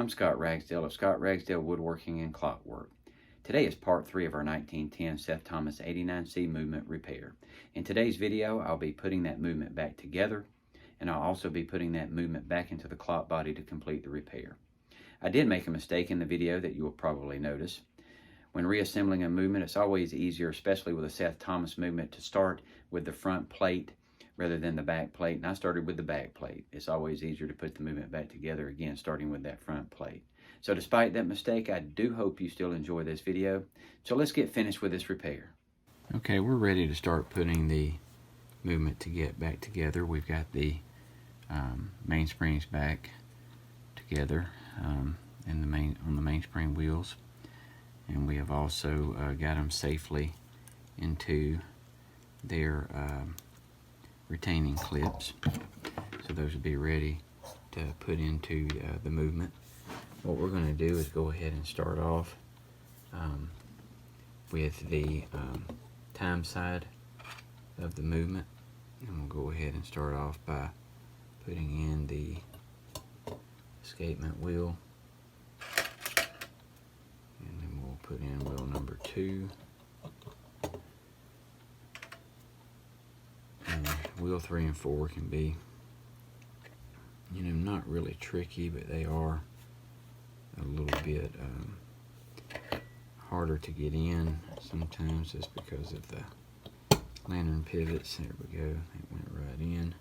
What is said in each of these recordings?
I'm Scott Ragsdale of Scott Ragsdale Woodworking and Clockwork. Today is part 3 of our 1910 Seth Thomas 89C movement repair. In today's video, I'll be putting that movement back together, and I'll also be putting that movement back into the clock body to complete the repair. I did make a mistake in the video that you will probably notice. When reassembling a movement, it's always easier, especially with a Seth Thomas movement, to start with the front plate rather than the back plate, and I started with the back plate. It's always easier to put the movement back together, again, starting with that front plate. So despite that mistake, I do hope you still enjoy this video. So let's get finished with this repair. Okay, we're ready to start putting the movement to get back together. We've got the mainsprings back together on the mainspring wheels, and we have also got them safely into their retaining clips, so those will be ready to put into the movement. What we're going to do is go ahead and start off with the time side of the movement, and we'll go ahead and start off by putting in the escapement wheel, and then we'll put in wheel number 2. Wheel 3 and 4 can be, not really tricky, but they are a little bit harder to get in sometimes, just because of the lantern pivots. There we go, it went right in.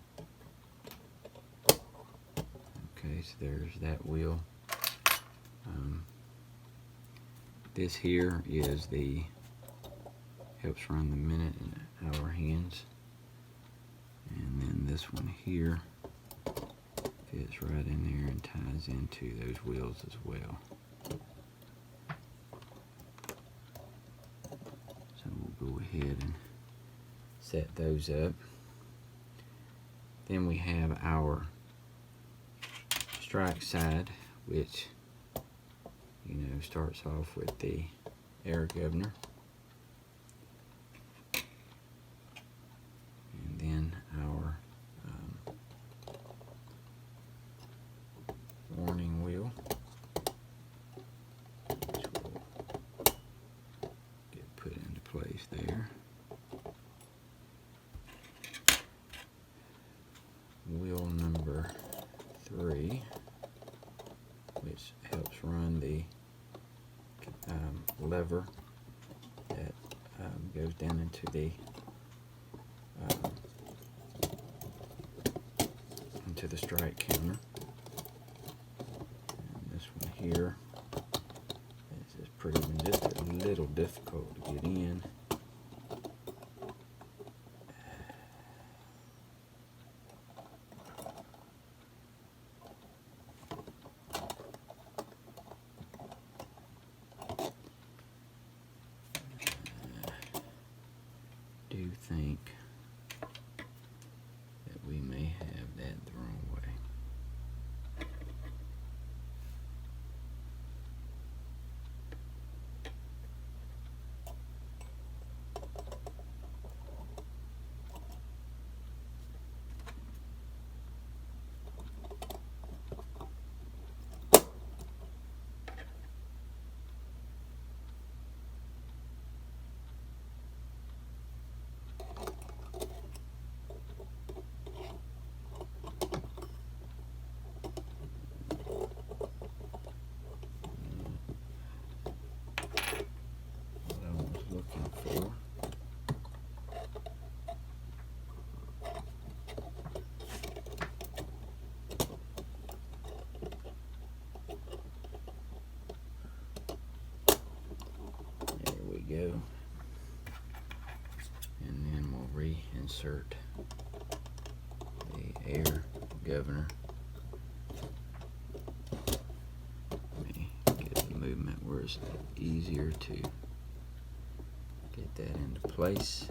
Okay, so there's that wheel. This here is the helps run the minute and hour hands. And then this one here fits right in there and ties into those wheels as well. So we'll go ahead and set those up. Then we have our strike side, which starts off with the air governor. And then our warning wheel, which will get put into place there. Wheel number 3, which helps run the lever that goes down into the strike counter. And this one here, this is proving just a little difficult to get in. Do think that we may have that the wrong way. Go, and then we'll reinsert the air governor. Let me get the movement where it's easier to get that into place.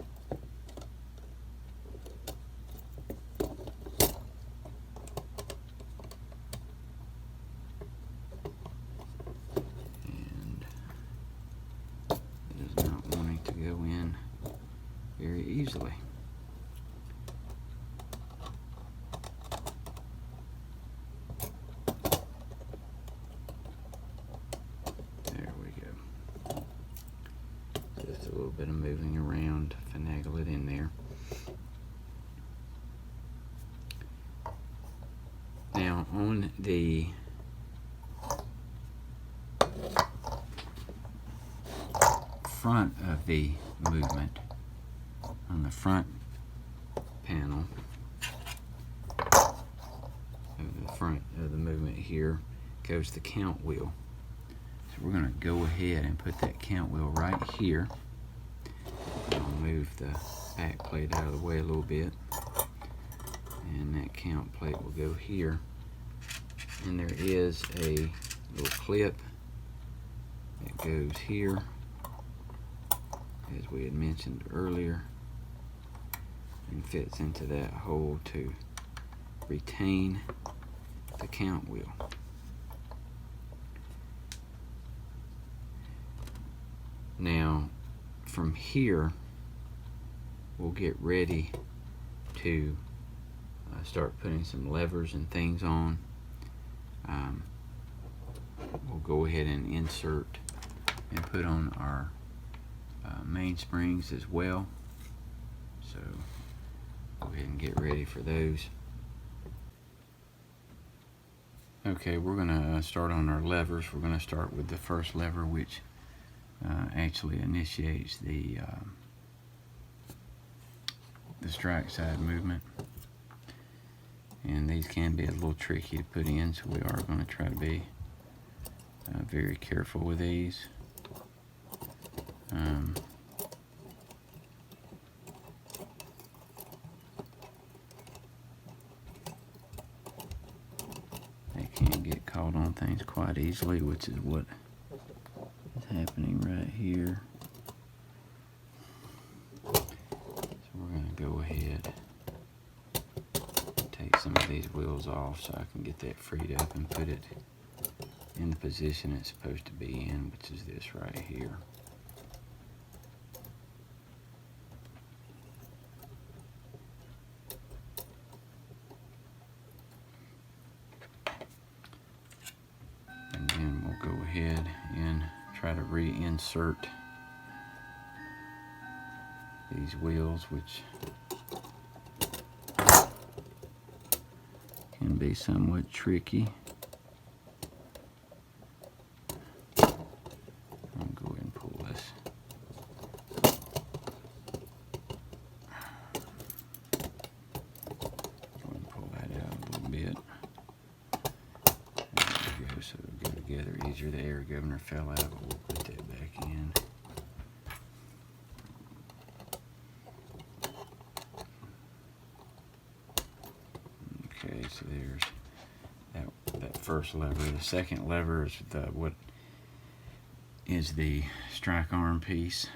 Very easily. bit of moving around to finagle it in there. Now on the front of the movement, on the front panel of the front of the movement here goes the count wheel. So we're going to go ahead and put that count wheel right here. I'll move the back plate out of the way a little bit, and that count plate will go here. And there is a little clip that goes here, as we had mentioned earlier, and fits into that hole to retain the count wheel. Now from here we'll get ready to start putting some levers and things on. We'll go ahead and insert and put on our mainsprings as well. So go ahead and get ready for those. Okay, we're going to start on our levers. We're going to start with the first lever, which actually initiates the strike side movement. And these can be a little tricky to put in, so we are going to try to be very careful with these. They can get caught on things quite easily, which is what is happening right here. So we're going to go ahead and take some of these wheels off so I can get that freed up and put it in the position it's supposed to be in, which is this right here. And then we'll go ahead and try to reinsert these wheels, which can be somewhat tricky. I'll go ahead and pull this. Go ahead and pull that out a little bit. There we go, so it'll go together easier. The air governor fell out, but we'll put that back in. Okay, so there's that first lever. The second lever is what is the strike arm piece,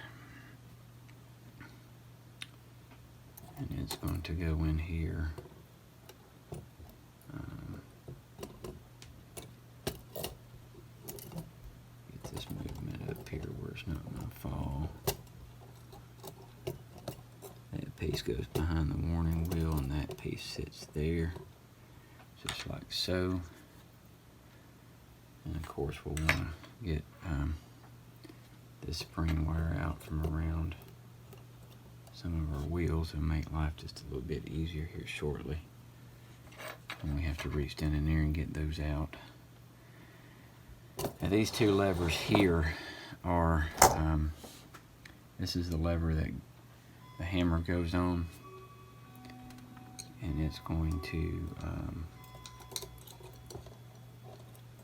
and it's going to go in here. Get this movement up here where it's not going to fall. That piece goes behind the warning wheel, and that piece sits there, just like so. And of course we'll want to get this spring wire out from around some of our wheels and make life just a little bit easier here shortly. And we have to reach down in there and get those out. Now these two levers here are, this is the lever that the hammer goes on, and it's going to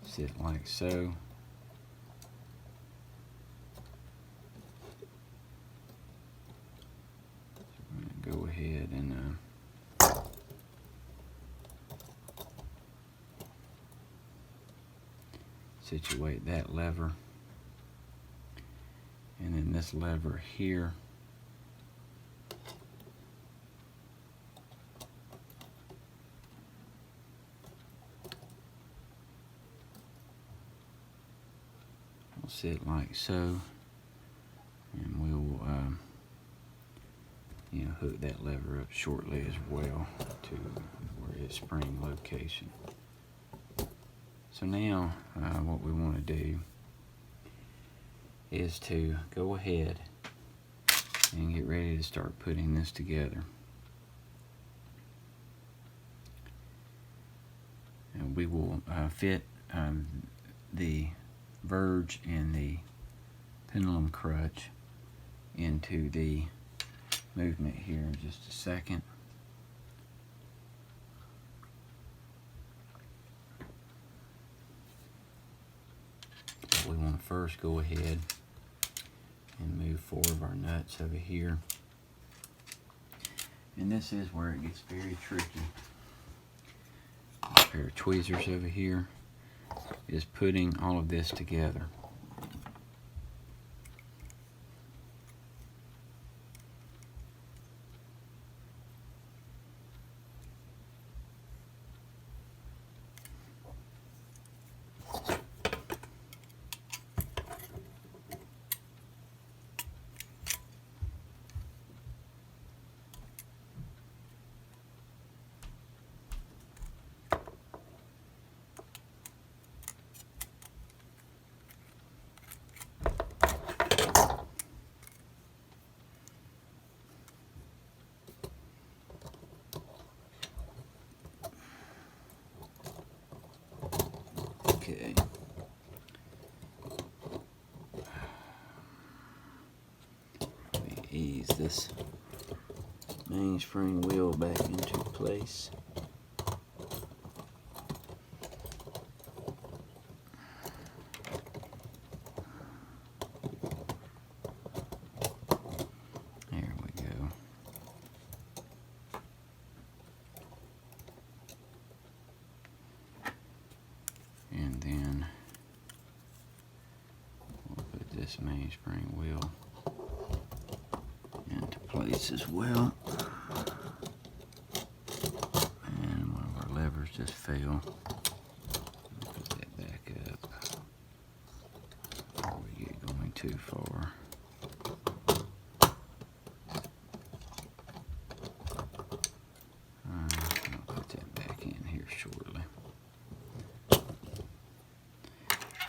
sit like so. Go ahead and situate that lever, and then this lever here will sit like so, and we will hook that lever up shortly as well to where its spring location. So now what we want to do is to go ahead and get ready to start putting this together. And we will fit the verge and the pendulum crutch into the movement here in just a second. But we want to first go ahead and move 4 of our nuts over here. And this is where it gets very tricky. A pair of tweezers over here is putting all of this together. Okay. Let me ease this mainspring wheel back into place. There we go. And then we'll put this mainspring wheel into place as well. And one of our levers just fell. Put that back up before we get going too far. I'll put that back in here shortly.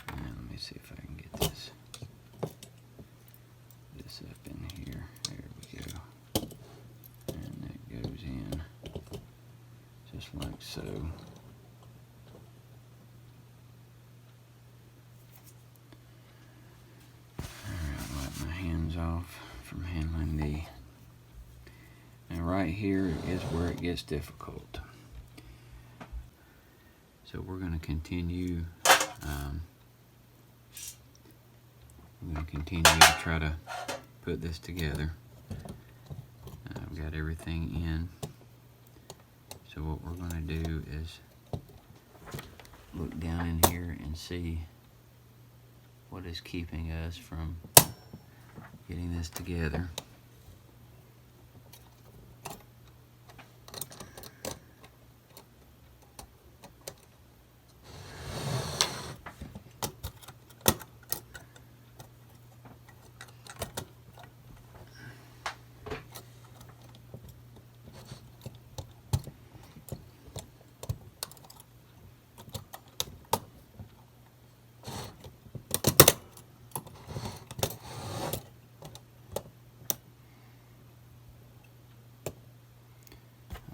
Let me see if I can get this up in here. There we go. And that goes in just like so. Alright, I'll wipe my hands off from handling the... Now right here is where it gets difficult. So we're going to continue to try to put this together. I've got everything in. So what we're going to do is look down in here and see what is keeping us from getting this together.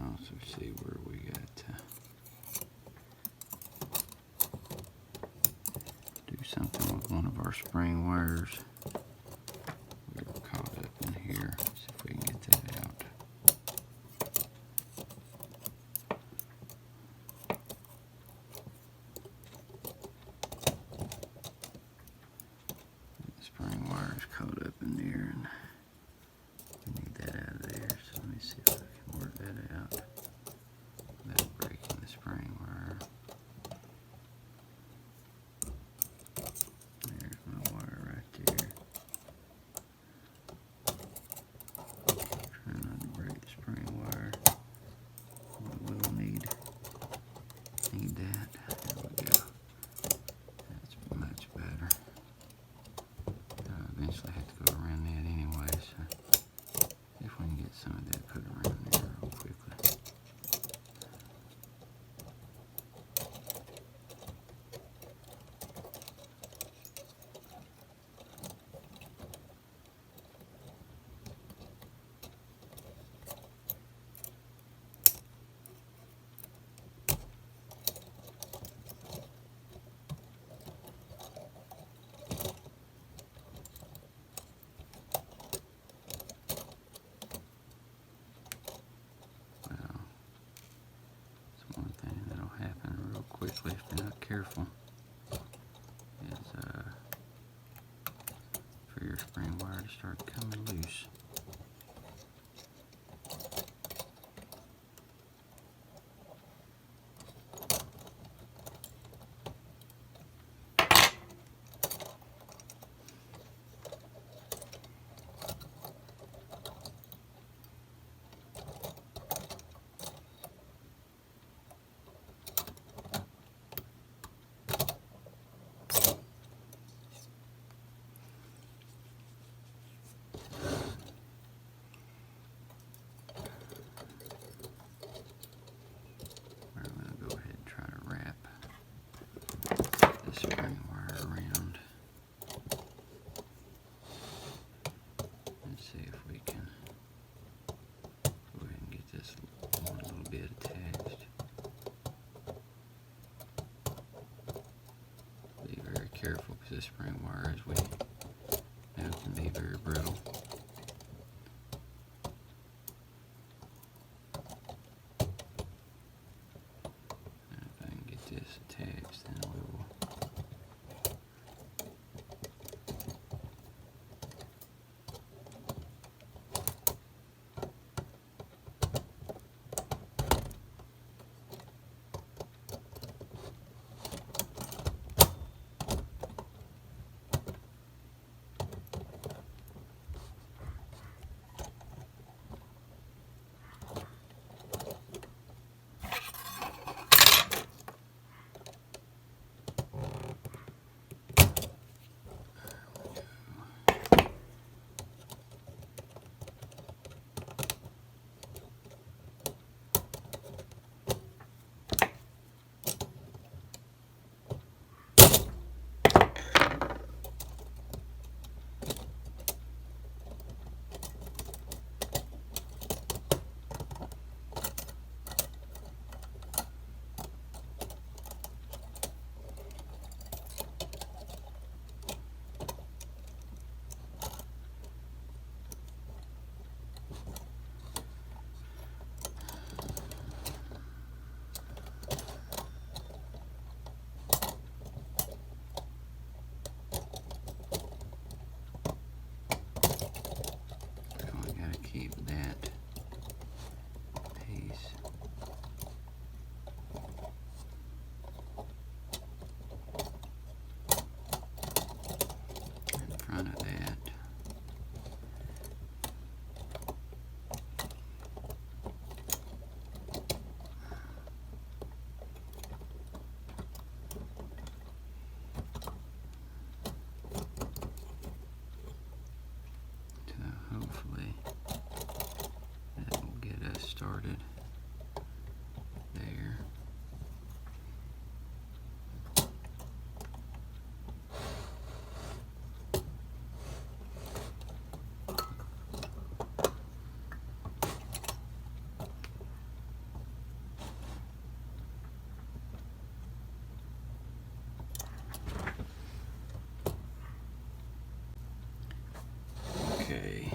Also see where we got to do something with one of our spring wires. We were caught up in here. See if we can get that out. The spring wire is caught up in there, and we need that out of there. So let me see if I can work that out without breaking the spring wire. There's my wire right there. quickly if they're not careful is for your spring wire to start coming loose. Spring wire around and see if we can go ahead and get this one a little bit attached. Be very careful because this spring wire, as we know, can be very brittle. And if I can get this attached, then we will keep that piece in front of that. Hopefully that will get us started there. Okay.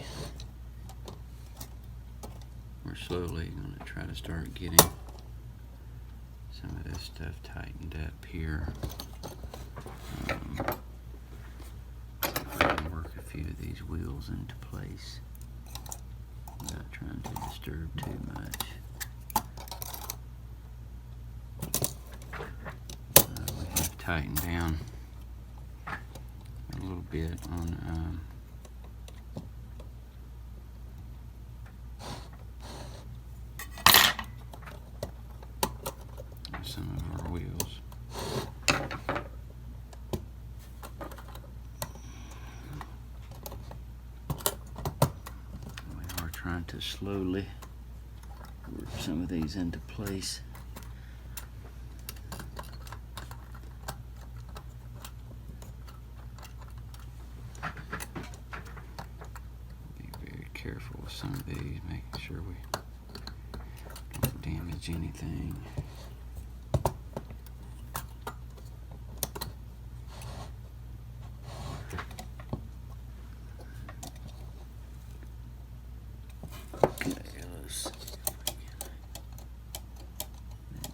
We're slowly going to try to start getting some of this stuff tightened up here. See if we can work a few of these wheels into place without trying to disturb too much. We have tightened down a little bit on some of our wheels. We are trying to slowly work some of these into place. Be very careful with some of these, making sure we don't damage anything.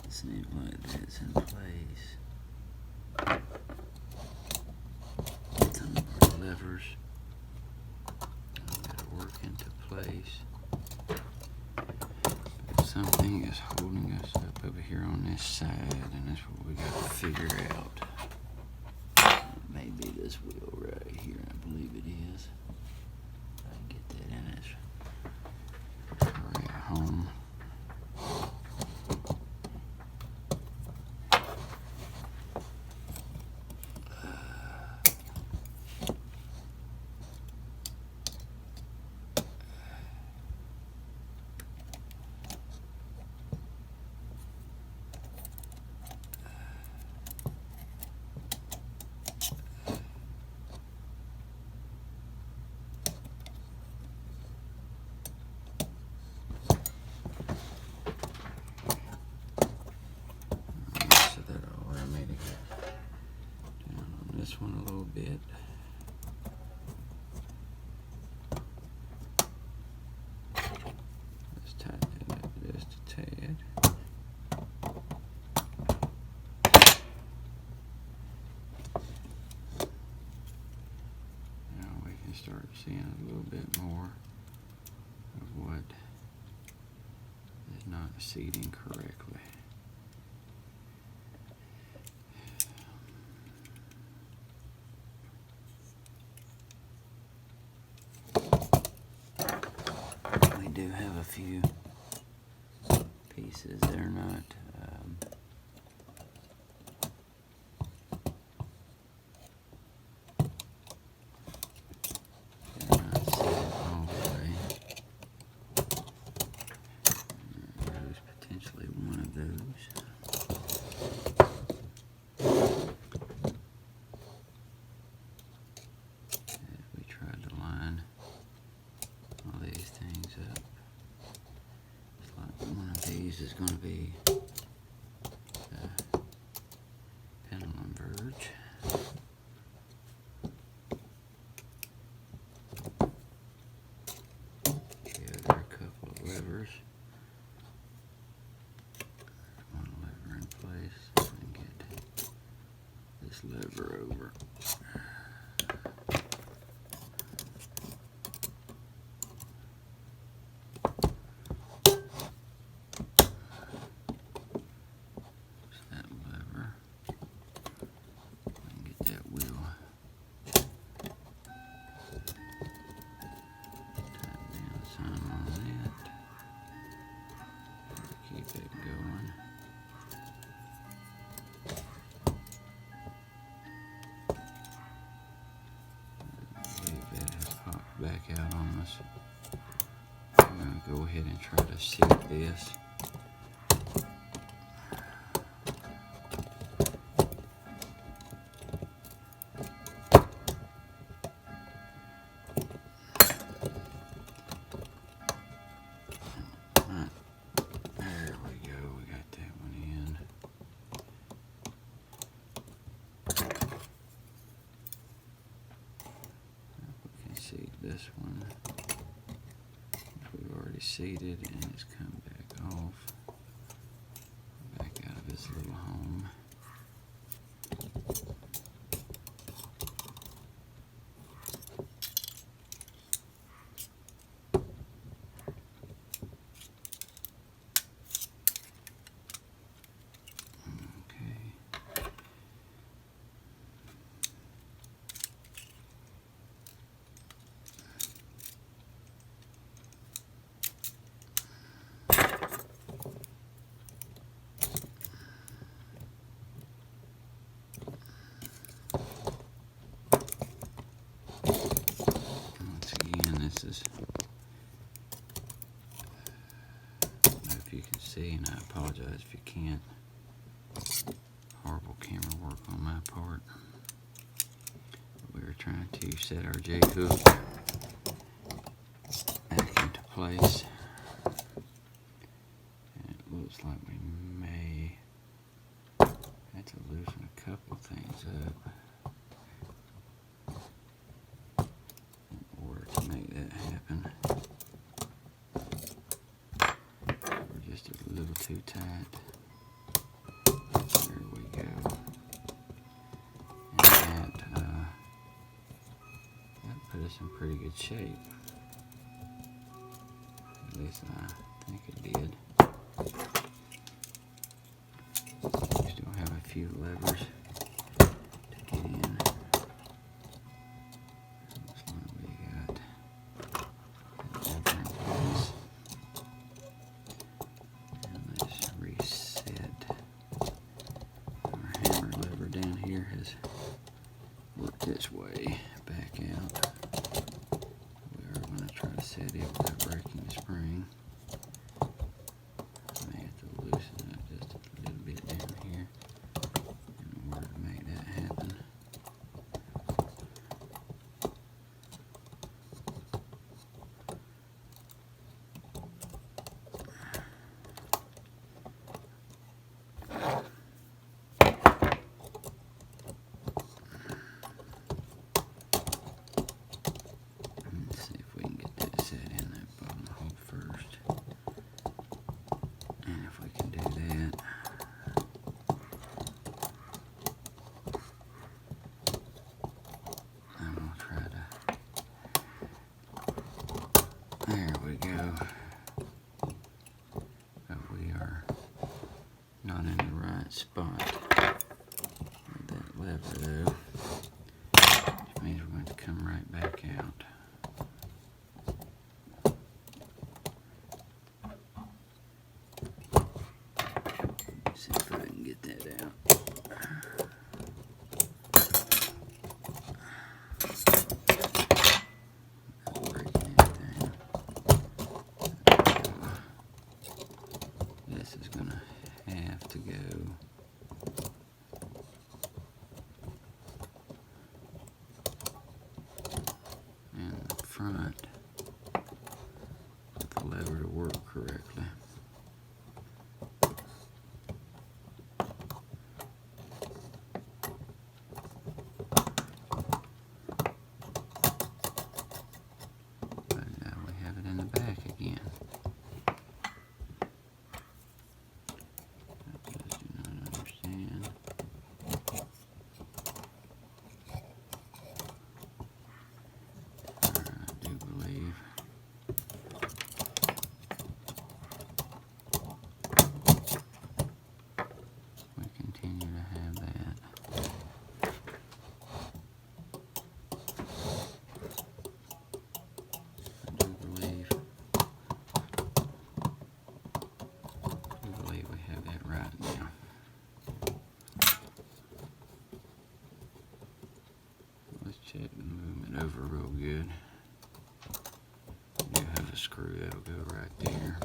See if like that's in place. is holding us up over here on this side, and that's what we got to figure out. Maybe this wheel right here, I believe it is. I can get that in its right home. This one a little bit. Let's tighten it up just a tad. Now we can start seeing a little bit more of what is not seating correctly. Do have a few pieces that are not set all the way. There's potentially one of those. As we try to line all these things up. One of these is going to be the pendulum verge. Yeah, there are a couple of levers. One lever in place. So we can get this lever over. Back out on us. I'm going to go ahead and try to seat this. Right. There we go. We got that one in. Seat this one. We've already seated and it's come back off. Back out of its little home. Is, I don't know if you can see, and I apologize if you can't. Horrible camera work on my part. We were trying to set our J hook back into place, and it looks like we may have to loosen a couple things up. Make that happen. We're just a little too tight. There we go. And that put us in pretty good shape. At least I think it did. this way, back out. We are going to try to set it without breaking the spring. I may have to loosen it just a little bit down here in order to make that happen. There we go. But we are not in the right spot with that lever though, which means we're going to come right back out. See if I can get that out. This is going to have to go in the front for the lever to work correctly. But now we have it in the back again. Check the movement over real good. You have a screw that'll go right there.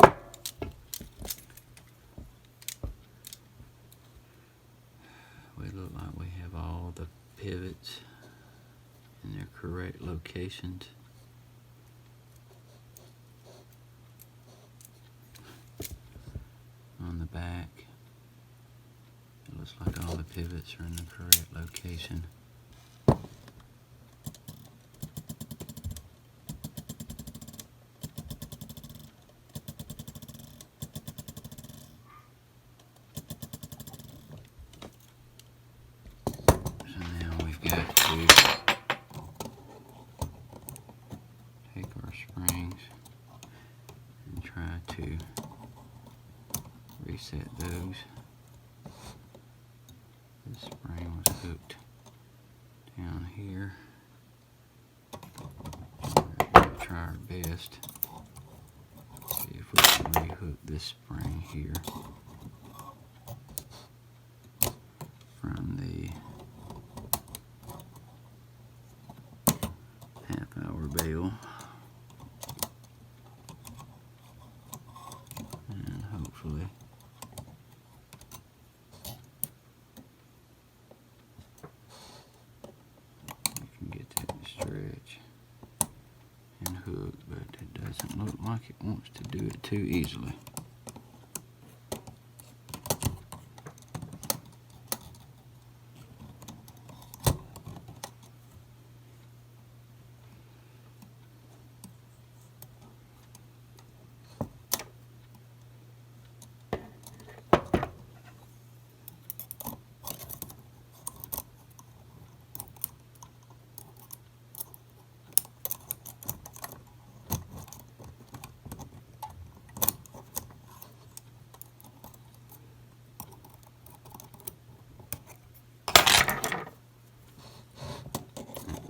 We look like we have all the pivots in their correct locations. On the back, it looks like all the pivots are in the correct location. Take our springs and try to reset those. This spring was hooked down here. We're going to try our best. See if we can rehook this spring here from the half-hour bail, and hopefully we can get that to stretch and hook, but it doesn't look like it wants to do it too easily.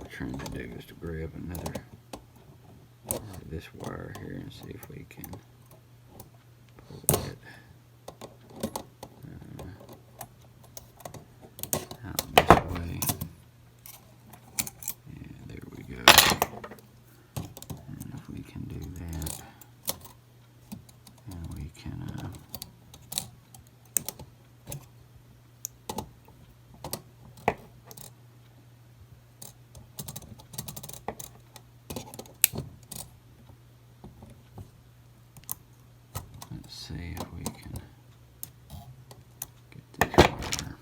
Trying to do is to grab another this wire here and see if we can pull it out this way. see if we can get this wire.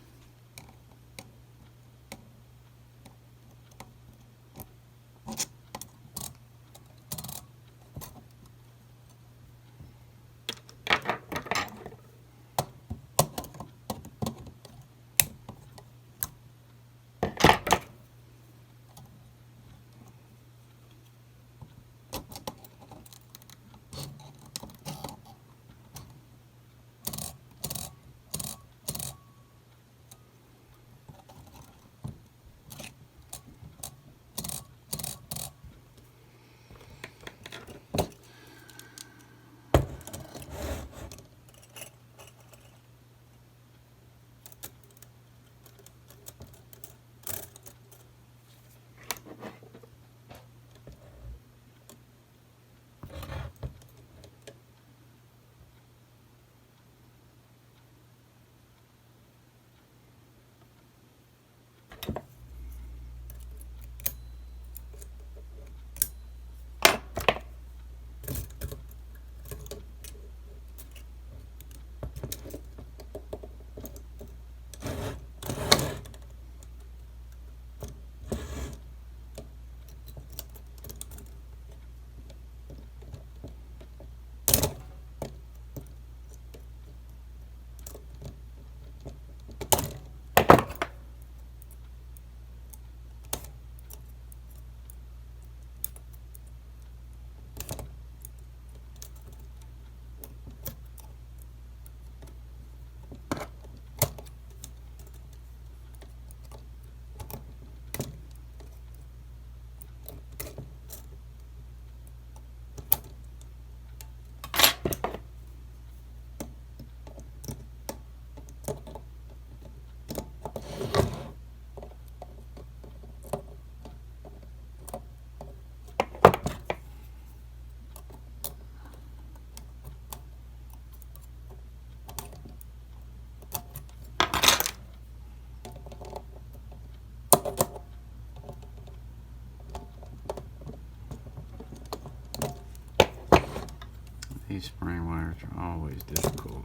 These spring wires are always difficult.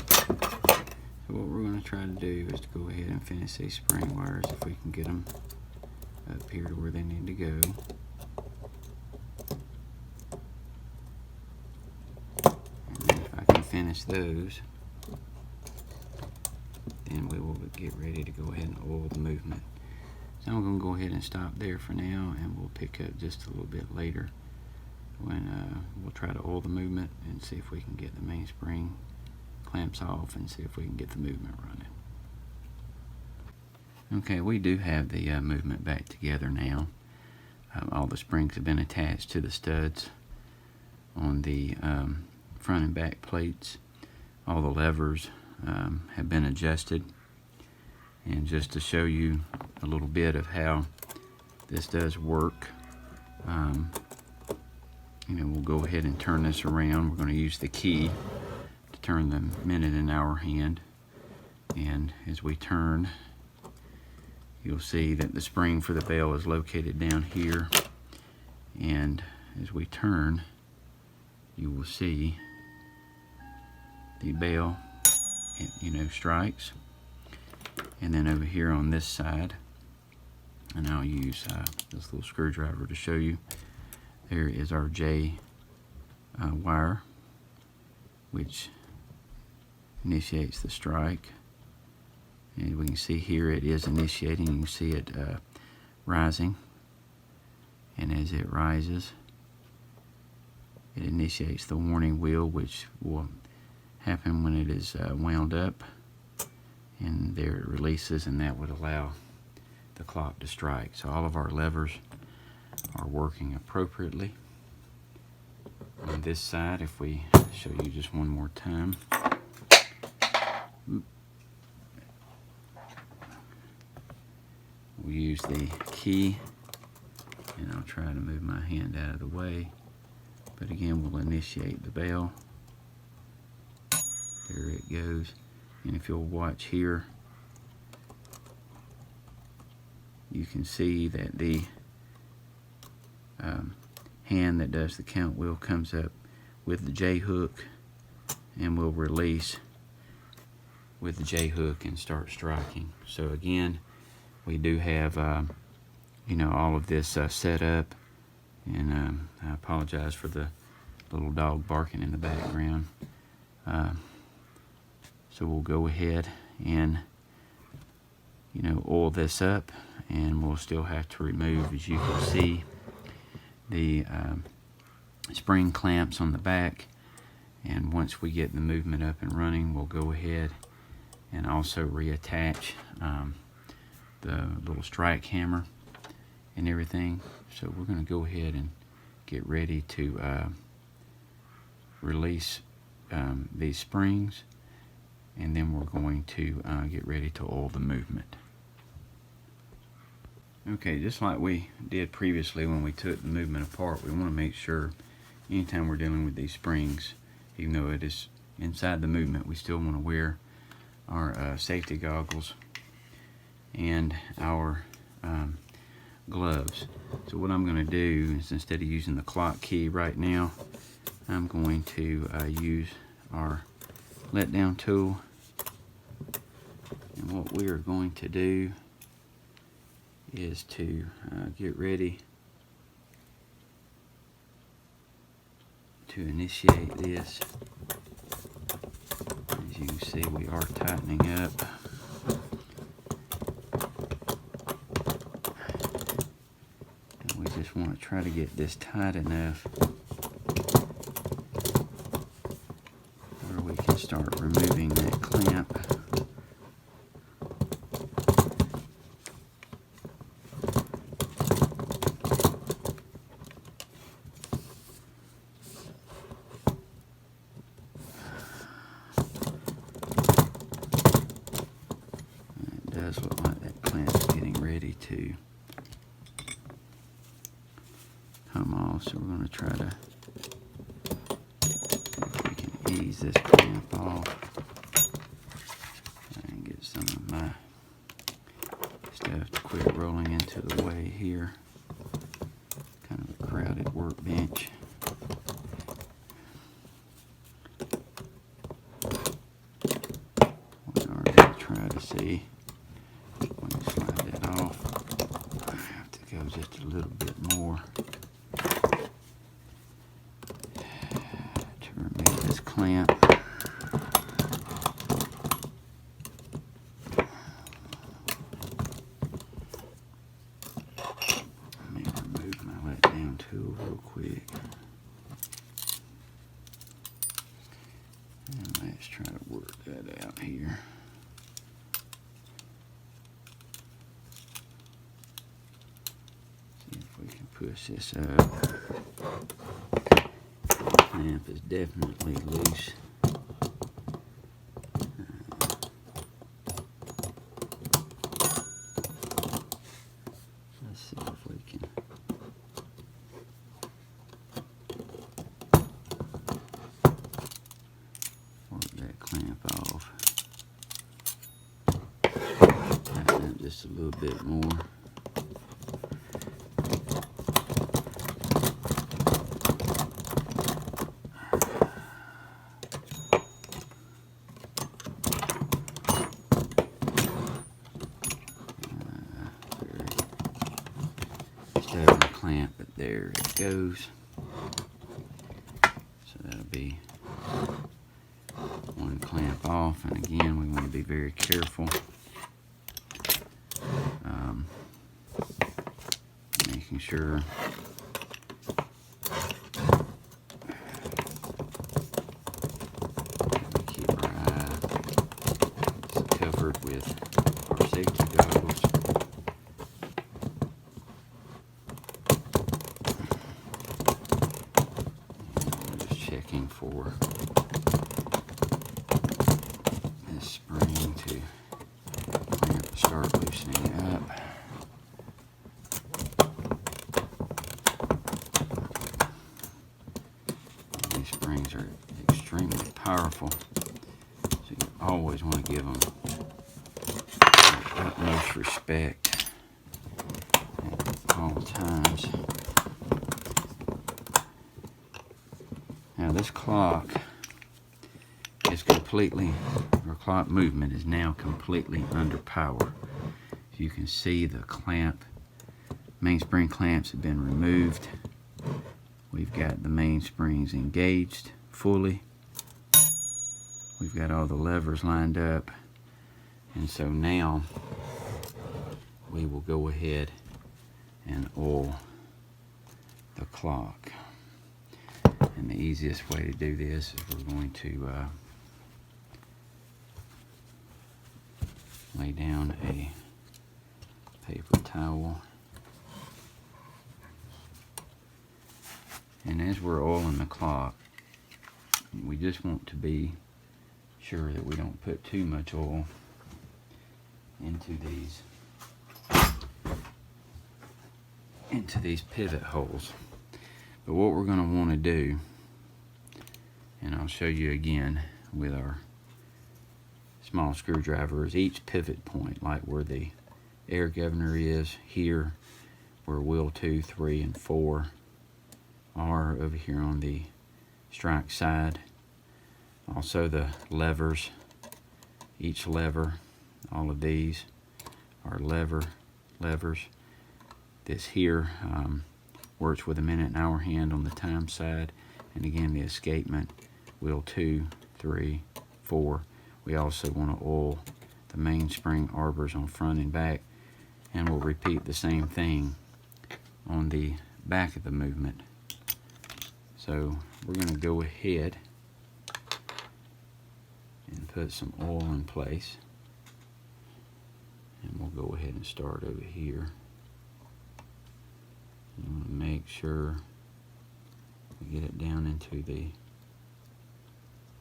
So what we're going to try to do is to go ahead and finish these spring wires if we can get them up here to where they need to go. And then if I can finish those, then we will get ready to go ahead and oil the movement. So I'm going to go ahead and stop there for now, and we'll pick up just a little bit later when we'll try to oil the movement and see if we can get the mainspring clamps off and see if we can get the movement running. Okay, we do have the movement back together now. All the springs have been attached to the studs on the front and back plates. All the levers have been adjusted. And just to show you a little bit of how this does work, we'll go ahead and turn this around. We're going to use the key to turn the minute and hour hand. And as we turn, you'll see that the spring for the bell is located down here. And as we turn, you will see the bell, strikes. And then over here on this side, and I'll use this little screwdriver to show you, there is our J wire, which initiates the strike. And we can see here it is initiating. You can see it rising. And as it rises, it initiates the warning wheel, which will happen when it is wound up. And there it releases, and that would allow the clock to strike. So all of our levers are working appropriately. On this side, if we show you just one more time, we'll use the key, and I'll try to move my hand out of the way. But again, we'll initiate the bell. There it goes. And if you'll watch here, you can see that the hand that does the count wheel comes up with the J hook, and we'll release with the J hook and start striking. So again, we do have all of this set up, and I apologize for the little dog barking in the background. So we'll go ahead and oil this up, and we'll still have to remove, as you can see, the spring clamps on the back. And once we get the movement up and running, we'll go ahead and also reattach the little strike hammer and everything. So we're going to go ahead and get ready to release these springs, and then we're going to get ready to oil the movement. Okay, just like we did previously when we took the movement apart, we want to make sure anytime we're dealing with these springs, even though it is inside the movement, we still want to wear our safety goggles and our gloves. So what I'm going to do is, instead of using the clock key right now, I'm going to use our letdown tool. And what we are going to do is to get ready to initiate this. As you can see, we are tightening up. And we just want to try to get this tight enough where we can start removing that clamp. Look like that clamp's getting ready to come off, so we're going to try to see if we can ease this clamp off and get some of my stuff to quit rolling into the way here. Kind of a crowded workbench. We are going to try to see. Slide that off. I have to go just a little bit more to remove this clamp. Let me remove my letdown tool real quick. And let's try to work that out here. Push this up. The clamp is definitely loose. Let's see if we can work that clamp off. Tighten up just a little bit more. Clamp, but there it goes. So that'll be one clamp off, and again we want to be very careful, making sure we keep our eye covered with our safety goggles. For this spring to start loosening up. These springs are extremely powerful, so you always want to give them the utmost respect at all times. Now this clock is completely, or clock movement is now completely under power. You can see the clamp, mainspring clamps have been removed. We've got the mainsprings engaged fully. We've got all the levers lined up. And so now we will go ahead and oil the clock. And the easiest way to do this is we're going to lay down a paper towel. And as we're oiling the clock, we just want to be sure that we don't put too much oil into these pivot holes. But what we're going to want to do, and I'll show you again with our small screwdriver, is each pivot point, like where the air governor is here, where wheel 2, 3, and 4 are over here on the strike side. Also the levers, each lever, all of these are levers. This here works with a minute and hour hand on the time side, and again the escapement, wheel 2, 3, 4. We also want to oil the mainspring arbors on front and back, and we'll repeat the same thing on the back of the movement. So we're going to go ahead and put some oil in place, and we'll go ahead and start over here. You want to make sure we get it down into the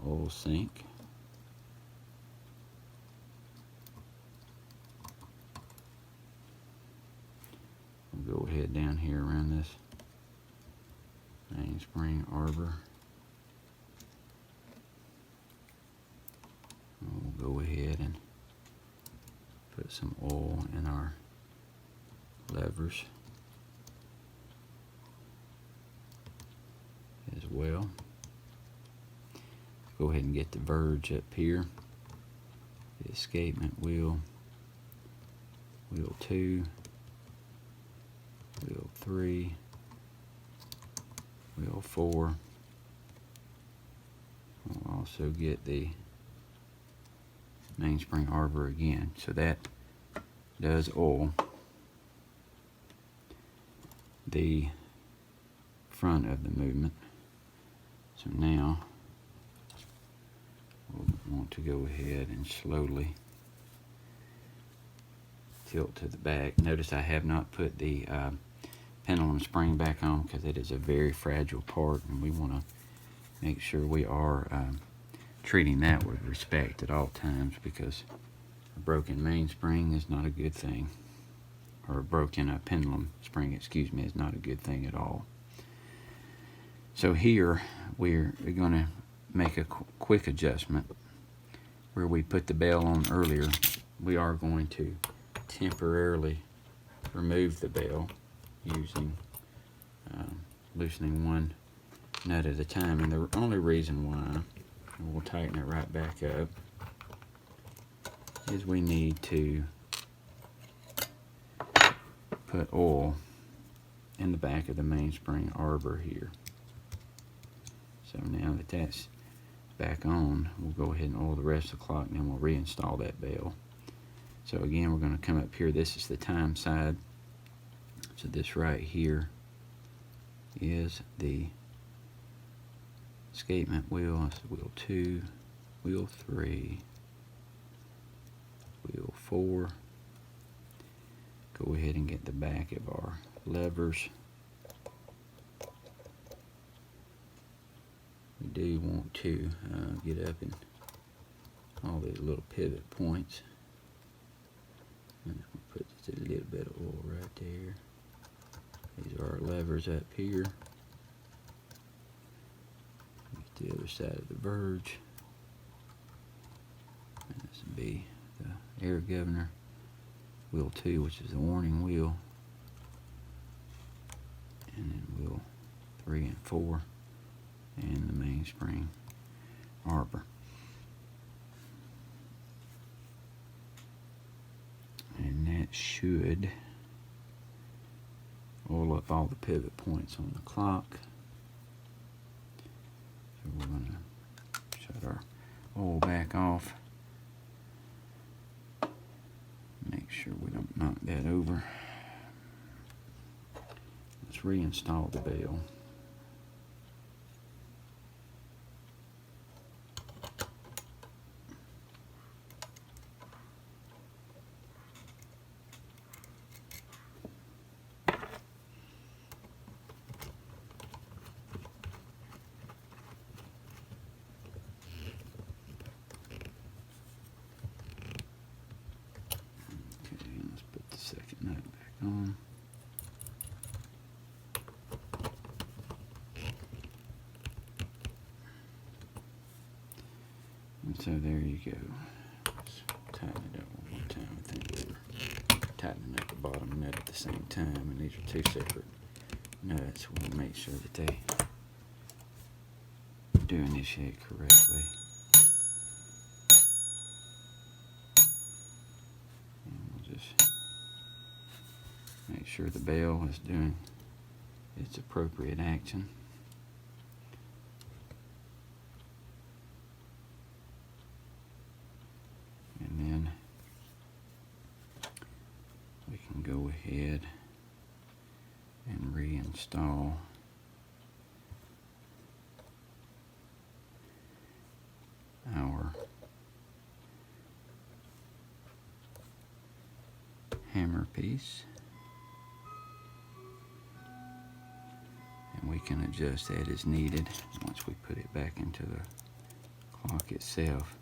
oil sink. We'll go ahead down here around this mainspring arbor. We'll go ahead and put some oil in our levers as well. Go ahead and get the verge up here. The escapement wheel, wheel 2, wheel 3, wheel 4. We'll also get the mainspring arbor again. So that does oil the front of the movement. So now we'll want to go ahead and slowly tilt to the back. Notice I have not put the pendulum spring back on because it is a very fragile part, and we want to make sure we are treating that with respect at all times, because a broken mainspring is not a good thing, or a broken pendulum spring, excuse me, is not a good thing at all. So here we're going to make a quick adjustment. Where we put the bail on earlier, we are going to temporarily remove the bail using loosening one nut at a time. And the only reason why, and we'll tighten it right back up, is we need to put oil in the back of the mainspring arbor here. So now that that's back on, we'll go ahead and oil the rest of the clock, and then we'll reinstall that bail. So again, we're going to come up here. This is the time side. So this right here is the escapement wheel. That's wheel 2, wheel 3, wheel 4. Go ahead and get the back of our levers. We do want to get up in all these little pivot points. And we'll put just a little bit of oil right there. These are our levers up here. Get the other side of the verge. And this would be the air governor. Wheel 2, which is the warning wheel. And then wheel 3 and 4. And the main mainspring arbor. And that should oil up all the pivot points on the clock. So we're going to shut our oil back off. Make sure we don't knock that over. Let's reinstall the bail. On. And so there you go. Let's tighten it up one more time. I think we were tightening up the bottom nut at the same time, and these are two separate nuts. We'll make sure that they do initiate correctly. And we'll just make sure the bail is doing its appropriate action. And then we can go ahead and reinstall our hammer piece. And we can adjust that as needed once we put it back into the clock itself.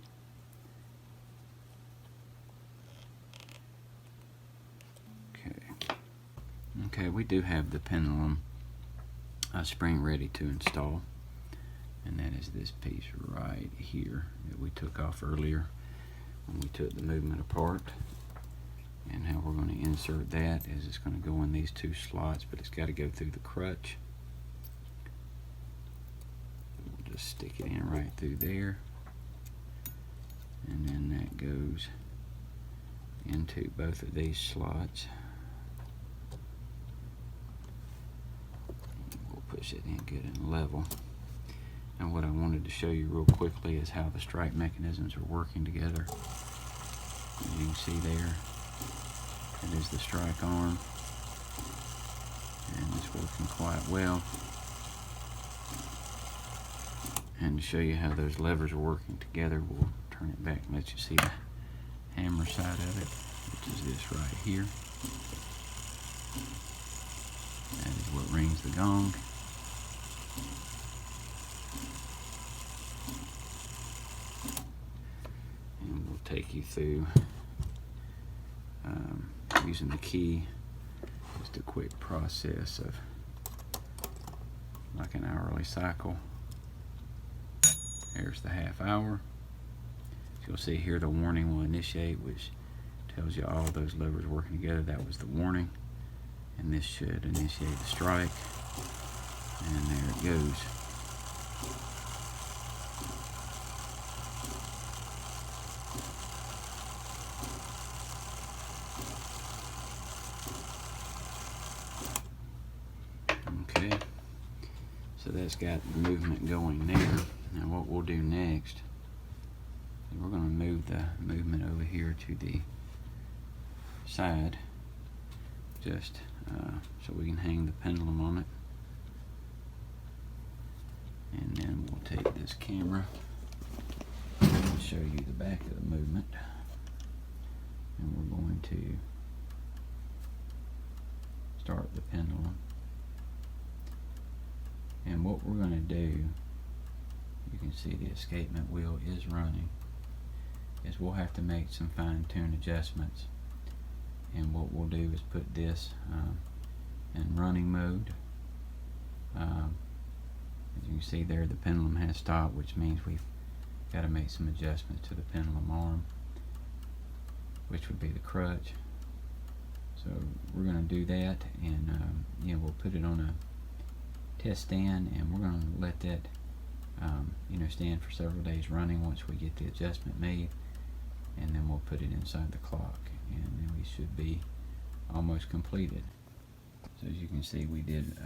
Okay, we do have the pendulum spring ready to install, and that is this piece right here that we took off earlier when we took the movement apart. And how we're going to insert that is it's going to go in these two slots, but it's got to go through the crutch. We'll just stick it in right through there, and then that goes into both of these slots. Push it in good and level. And what I wanted to show you real quickly is how the strike mechanisms are working together. As you can see there, it is the strike arm, and it's working quite well. And to show you how those levers are working together, we'll turn it back and let you see the hammer side of it, which is this right here. That is what rings the gong. And we'll take you through using the key, just a quick process of like an hourly cycle. Here's the half hour. You'll see here the warning will initiate, which tells you all those levers working together. That was the warning, and this should initiate the strike, and there it goes. Okay, so that's got the movement going there. Now what we'll do next is we're going to move the movement over here to the side, just so we can hang the pendulum on it. And then we'll take this camera and show you the back of the movement. And we're going to start the pendulum. And what we're going to do, you can see the escapement wheel is running, is we'll have to make some fine-tune adjustments. And what we'll do is put this in running mode. As you can see there, the pendulum has stopped, which means we've got to make some adjustments to the pendulum arm, which would be the crutch. So we're going to do that, and we'll put it on a test stand, and we're going to let that stand for several days running once we get the adjustment made, and then we'll put it inside the clock, and then we should be almost completed. So as you can see, we did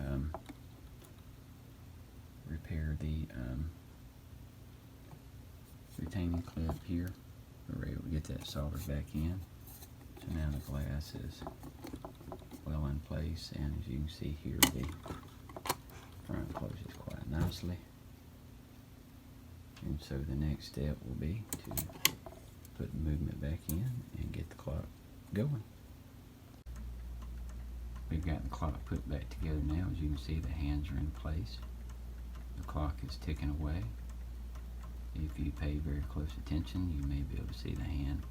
repair the retaining clip here. We were able to get that soldered back in. So now the glass is well in place, and as you can see here, the front closes quite nicely. And so the next step will be to put the movement back in and get the clock going. We've got the clock put back together now. As you can see, the hands are in place. The clock is ticking away. If you pay very close attention, you may be able to see the hand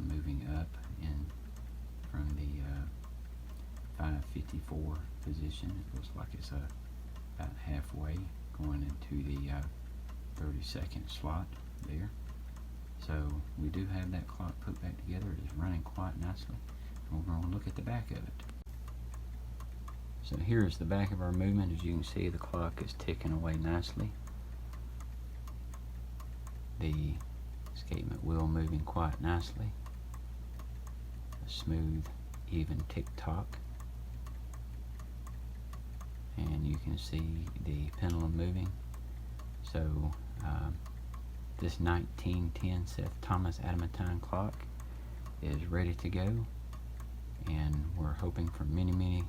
moving up in from the 5:54 position. It looks like it's about halfway going into the 30-second slot there. So we do have that clock put back together. It is running quite nicely. And we're going to look at the back of it. So here is the back of our movement. As you can see, the clock is ticking away nicely. The escapement wheel moving quite nicely. A smooth, even tick-tock. And you can see the pendulum moving. So this 1910 Seth Thomas Adamantine clock is ready to go, and we're hoping for many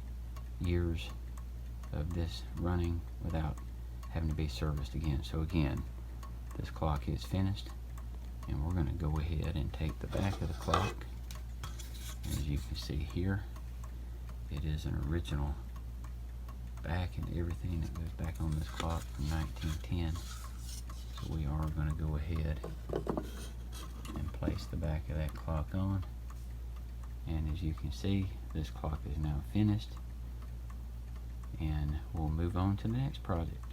years of this running without having to be serviced again. So again, this clock is finished, and we're going to go ahead and take the back of the clock. As you can see here, it is an original back and everything that goes back on this clock from 1910. So we are going to go ahead and place the back of that clock on. And as you can see, this clock is now finished, and we'll move on to the next project.